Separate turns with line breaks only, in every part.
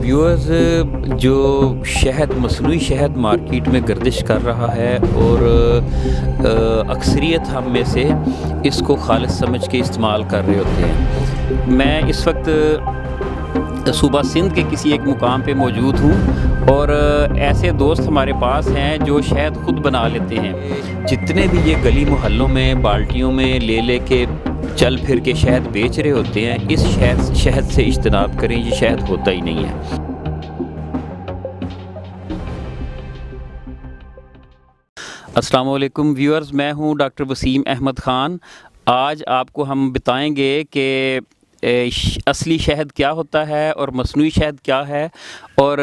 Viewers, जो शहद मसनूई शहद मार्केट में गर्दिश कर रहा है और अक्सरियत हम में से इसको खालिस समझ के इस्तेमाल कर रहे होते हैं। मैं इस वक्त सूबा सिंध के किसी एक मुकाम पे मौजूद हूँ और ऐसे दोस्त हमारे पास हैं जो शहद ख़ुद बना लेते हैं। जितने भी ये गली मोहल्लों में बाल्टियों में ले के चल फिर के शहद बेच रहे होते हैं, इस शहद से इज्तनाब करें, ये शहद होता ही नहीं है। अस्सलाम वालेकुम व्यूअर्स, मैं हूं डॉक्टर वसीम अहमद ख़ान। आज आपको हम बताएंगे कि असली शहद क्या होता है और मसनूई शहद क्या है, और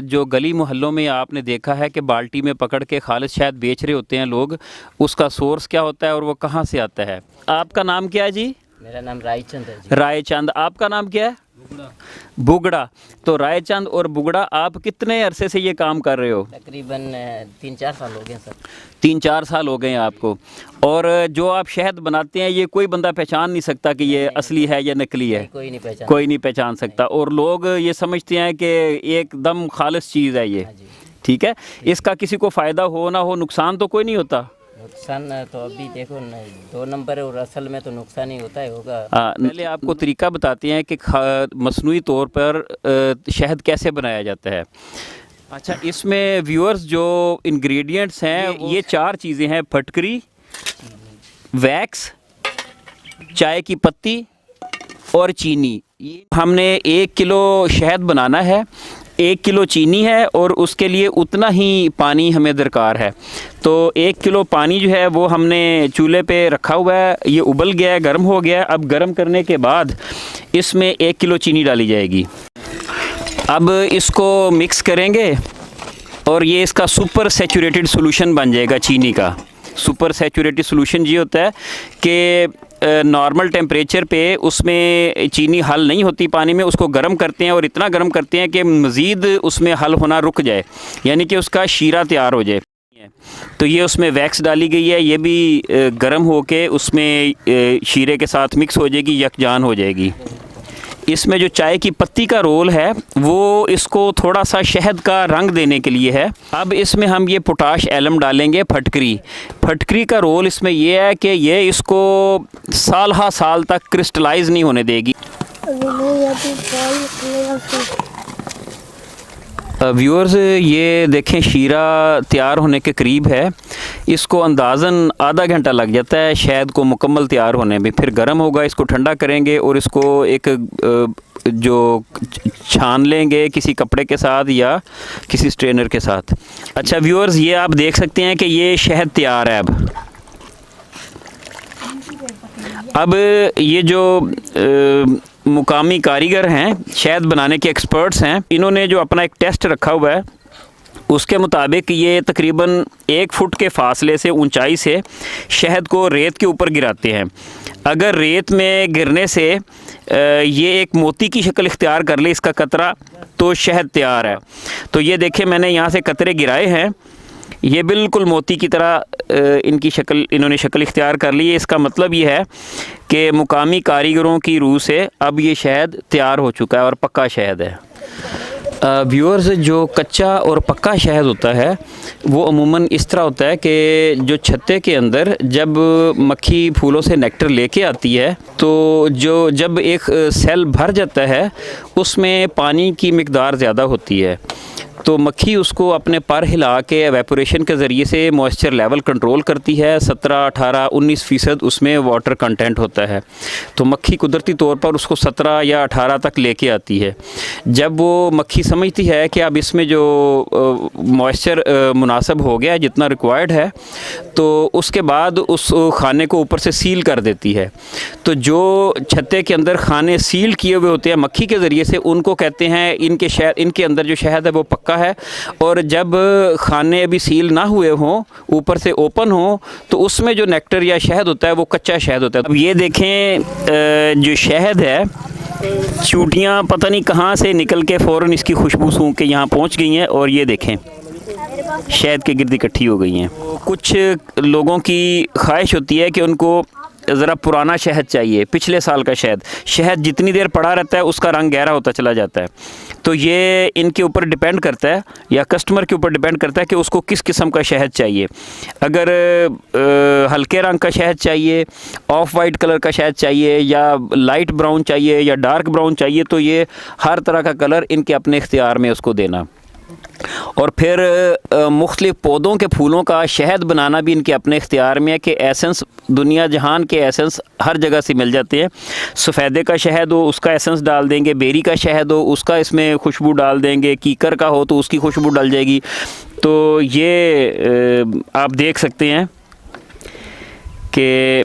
जो गली मोहल्लों में आपने देखा है कि बाल्टी में पकड़ के खालिस शहद बेच रहे होते हैं लोग, उसका सोर्स क्या होता है और वो कहाँ से आता है। आपका नाम क्या है जी?
मेरा नाम रायचंद है जी।
रायचंद। आपका नाम क्या है? बुगड़ा। तो रायचंद और बुगड़ा, आप कितने अरसे से ये काम कर रहे हो?
तकरीबन 3-4 साल हो गए सर।
3-4 साल हो गए हैं आपको। और जो आप शहद बनाते हैं, ये कोई बंदा पहचान नहीं सकता कि ये असली है या नकली है?
कोई नहीं पहचान
सकता। और लोग ये समझते हैं कि एकदम खालिस चीज़ है ये। ठीक है, इसका किसी को फ़ायदा हो ना हो, नुकसान तो कोई नहीं होता?
नुकसान तो अभी देखो 2 नंबर है और असल में तो नुकसान ही होता है होगा।
पहले आपको तरीका बताते हैं कि मसनूई तौर पर शहद कैसे बनाया जाता है। अच्छा, इसमें व्यूअर्स जो इंग्रेडिएंट्स हैं ये 4 चीज़ें हैं: फटकरी, वैक्स, चाय की पत्ती और चीनी। हमने 1 किलो शहद बनाना है, 1 किलो चीनी है और उसके लिए उतना ही पानी हमें दरकार है। तो 1 किलो पानी जो है वो हमने चूल्हे पे रखा हुआ है, ये उबल गया है, गर्म हो गया है। अब गर्म करने के बाद इसमें 1 किलो चीनी डाली जाएगी। अब इसको मिक्स करेंगे और ये इसका सुपर सैचुरेटेड सॉल्यूशन बन जाएगा चीनी का। सुपर सैचुरेटेड सॉल्यूशन ये होता है कि नॉर्मल टेम्परेचर पे उसमें चीनी हल नहीं होती पानी में, उसको गर्म करते हैं और इतना गर्म करते हैं कि मज़ीद उसमें हल होना रुक जाए, यानी कि उसका शीरा तैयार हो जाए। तो ये उसमें वैक्स डाली गई है, ये भी गर्म होके उसमें शीरे के साथ मिक्स हो जाएगी, यकजान हो जाएगी। इसमें जो चाय की पत्ती का रोल है वो इसको थोड़ा सा शहद का रंग देने के लिए है। अब इसमें हम ये पोटाश एलम डालेंगे, फटकरी का रोल इसमें ये है कि ये इसको साल तक क्रिस्टलाइज नहीं होने देगी। व्यूअर्स, ये देखें शीरा तैयार होने के करीब है। इसको अंदाज़न आधा घंटा लग जाता है शहद को मुकम्मल तैयार होने में। फिर गर्म होगा, इसको ठंडा करेंगे और इसको एक जो छान लेंगे किसी कपड़े के साथ या किसी स्ट्रेनर के साथ। अच्छा व्यूअर्स, ये आप देख सकते हैं कि ये शहद तैयार है। अब ये जो मुकामी कारीगर हैं, शहद बनाने के एक्सपर्ट्स हैं, इन्होंने जो अपना एक टेस्ट रखा हुआ है उसके मुताबिक ये तकरीबन 1 फुट के फासले से ऊंचाई से शहद को रेत के ऊपर गिराते हैं। अगर रेत में गिरने से ये एक मोती की शक्ल इख्तियार कर ले इसका कतरा, तो शहद तैयार है। तो ये देखें, मैंने यहाँ से कतरे गिराए हैं, ये बिल्कुल मोती की तरह इन्होंने शक्ल इख्तियार कर ली है। इसका मतलब ये है कि मुकामी कारीगरों की रूह से अब ये शहद तैयार हो चुका है और पक्का शहद है। व्यूअर्स, जो कच्चा और पक्का शहद होता है वो अमूमन इस तरह होता है कि जो छत्ते के अंदर जब मक्खी फूलों से नेक्टर लेके आती है, तो जब एक सेल भर जाता है उसमें पानी की मिकदार ज़्यादा होती है, तो मक्खी उसको अपने पर हिला के एवेपोरेशन के ज़रिए से मॉइस्चर लेवल कंट्रोल करती है। 17, 18, 19% उसमें वाटर कंटेंट होता है। तो मक्खी कुदरती तौर पर उसको 17 या 18 तक लेके आती है। जब वो मक्खी समझती है कि अब इसमें जो मॉइस्चर मुनासिब हो गया जितना रिक्वायर्ड है, तो उसके बाद उस खाने को ऊपर से सील कर देती है। तो जो छत्ते के अंदर खाने सील किए हुए होते हैं मक्खी के ज़रिए से, उनको कहते हैं इनके अंदर जो शहद है वो पक्का है। और जब खाने अभी सील ना हुए हों, ऊपर से ओपन हो, तो उसमें जो नेक्टर या शहद होता है वो कच्चा शहद होता है। अब ये देखें, जो शहद है, चूटियाँ पता नहीं कहाँ से निकल के फ़ौरन इसकी खुशबू सूंघ के यहाँ पहुँच गई हैं और ये देखें शहद के गिर्द इकट्ठी हो गई हैं। कुछ लोगों की ख्वाहिश होती है कि उनको ज़रा पुराना शहद चाहिए, पिछले साल का शहद जितनी देर पड़ा रहता है उसका रंग गहरा होता चला जाता है। तो ये इनके ऊपर डिपेंड करता है या कस्टमर के ऊपर डिपेंड करता है कि उसको किस किस्म का शहद चाहिए। अगर हल्के रंग का शहद चाहिए, ऑफ वाइट कलर का शहद चाहिए, या लाइट ब्राउन चाहिए या डार्क ब्राउन चाहिए, तो ये हर तरह का कलर इनके अपने इख्तियार में उसको देना। और फिर मुख्तलिफ़ पौधों के फूलों का शहद बनाना भी इनके अपने इख्तियार में है कि एसेंस दुनिया जहान के एसेंस हर जगह से मिल जाते हैं। सफ़ेदे का शहद हो उसका एसेंस डाल देंगे, बेरी का शहद हो उसका इसमें खुशबू डाल देंगे, कीकर का हो तो उसकी खुशबू डल जाएगी। तो ये आप देख सकते हैं कि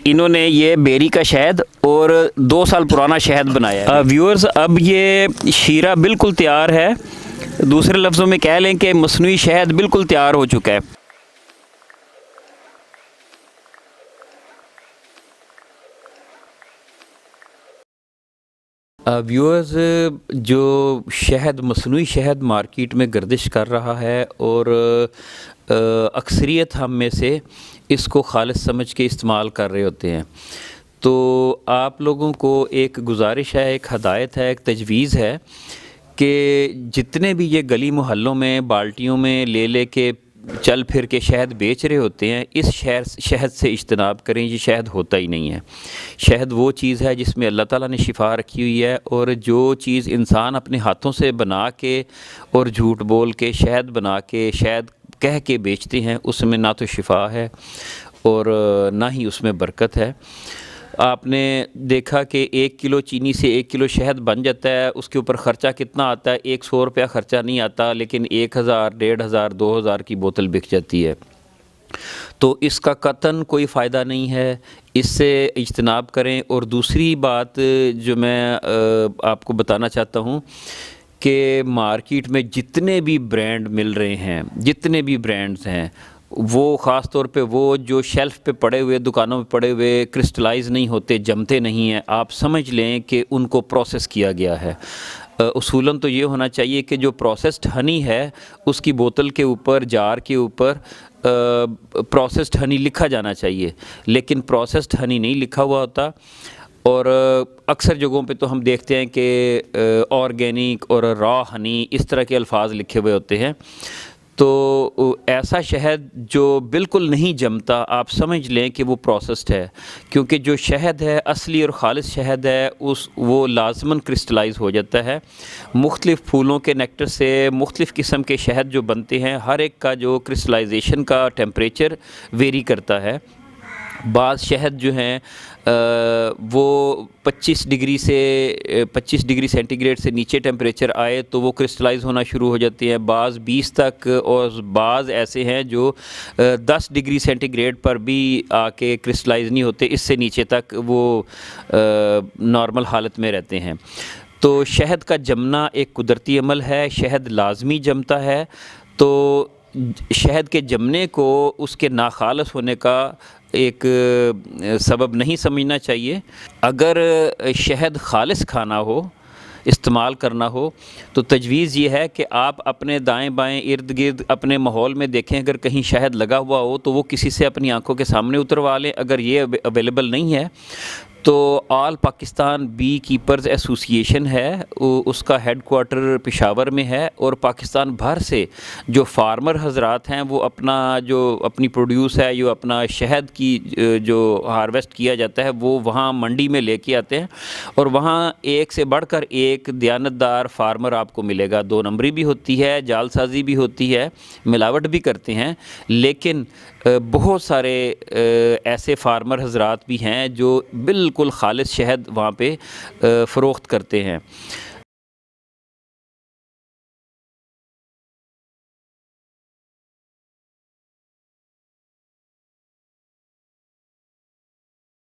इन्होंने ये बेरी का शहद और 2 साल पुराना शहद बनाया है। व्यूअर्स, अब ये शीरा बिल्कुल तैयार है। दूसरे लफ्ज़ों में कह लें कि मसनूई शहद बिल्कुल तैयार हो चुका है। व्यूअर्स, जो शहद मसनूई शहद मार्केट में गर्दिश कर रहा है और अक्सरियत हम में से इसको खालिस समझ के इस्तेमाल कर रहे होते हैं, तो आप लोगों को एक गुजारिश है, एक हदायत है, एक तजवीज़ है कि जितने भी ये गली मोहल्लों में बाल्टियों में ले के चल फिर के शहद बेच रहे होते हैं, इस शहद से इज्तनाब करें। ये शहद होता ही नहीं है। शहद वो चीज़ है जिसमें अल्लाह ताला ने शिफा रखी हुई है, और जो चीज़ इंसान अपने हाथों से बना के और झूठ बोल के शहद बना के शहद कह के बेचते हैं, उसमें ना तो शिफा है और ना ही उसमें बरकत है। आपने देखा कि 1 किलो चीनी से 1 किलो शहद बन जाता है, उसके ऊपर ख़र्चा कितना आता है? 100 रुपया ख़र्चा नहीं आता, लेकिन 1000, 1500, 2000 की बोतल बिक जाती है। तो इसका कतन कोई फ़ायदा नहीं है, इससे इज्तनाब करें। और दूसरी बात जो मैं आपको बताना चाहता हूँ कि मार्केट में जितने भी ब्रांड मिल रहे हैं, जितने भी ब्रांड्स हैं, वो ख़ास तौर पे वो जो शेल्फ़ पे पड़े हुए, दुकानों में पड़े हुए क्रिस्टलाइज़ नहीं होते, जमते नहीं हैं, आप समझ लें कि उनको प्रोसेस किया गया है। उसूलन तो ये होना चाहिए कि जो प्रोसेस्ड हनी है उसकी बोतल के ऊपर, जार के ऊपर प्रोसेस्ड हनी लिखा जाना चाहिए, लेकिन प्रोसेस्ड हनी नहीं लिखा हुआ होता। और अक्सर जगहों पे तो हम देखते हैं कि ऑर्गेनिक और रॉ हनी इस तरह के अल्फाज लिखे हुए होते हैं। तो ऐसा शहद जो बिल्कुल नहीं जमता, आप समझ लें कि वो प्रोसेस्ड है, क्योंकि जो शहद है असली और ख़ालिस शहद है वो लाजमन क्रिस्टलाइज़ हो जाता है। मुख्तलिफ़ फूलों के नेक्टर से मुख्तलिफ़ किस्म के शहद जो बनते हैं, हर एक का जो क्रिस्टलाइजेशन का टेम्परेचर वेरी करता है। बाज़ शहद जो हैं वो 25 डिग्री सेंटीग्रेड से नीचे टेम्परेचर आए तो वो क्रिस्टलाइज़ होना शुरू हो जाते हैं, बाज़ 20 तक, और बाज़ ऐसे हैं जो 10 डिग्री सेंटीग्रेड पर भी आके क्रिस्टलाइज़ नहीं होते, इससे नीचे तक वो नॉर्मल हालत में रहते हैं। तो शहद का जमना एक कुदरती अमल है, शहद लाजमी जमता है। तो शहद के जमने को उसके नाखालस होने का एक सबब नहीं समझना चाहिए। अगर शहद खालिस खाना हो, इस्तेमाल करना हो, तो तजवीज़ ये है कि आप अपने दाएं बाएं इर्द गिर्द अपने माहौल में देखें, अगर कहीं शहद लगा हुआ हो तो वो किसी से अपनी आंखों के सामने उतरवा लें। अगर ये अवेलेबल नहीं है तो all Pakistan beekeepers association है, उसका हेड क्वार्टर पेशावर में है, और पाकिस्तान भर से जो फार्मर हजरात हैं वो अपनी प्रोड्यूस है, जो अपना शहद की जो हार्वेस्ट किया जाता है वो वहाँ मंडी में लेके आते हैं, और वहाँ एक से बढ़कर एक दयानतदार फार्मर आपको मिलेगा। 2 नंबरी भी होती है, जालसाजी भी होती है, मिलावट भी करते हैं, लेकिन बहुत सारे ऐसे फार्मर हजरात भी हैं जो बिल्कुल खालिस शहद वहाँ पे फ़रोख्त करते हैं।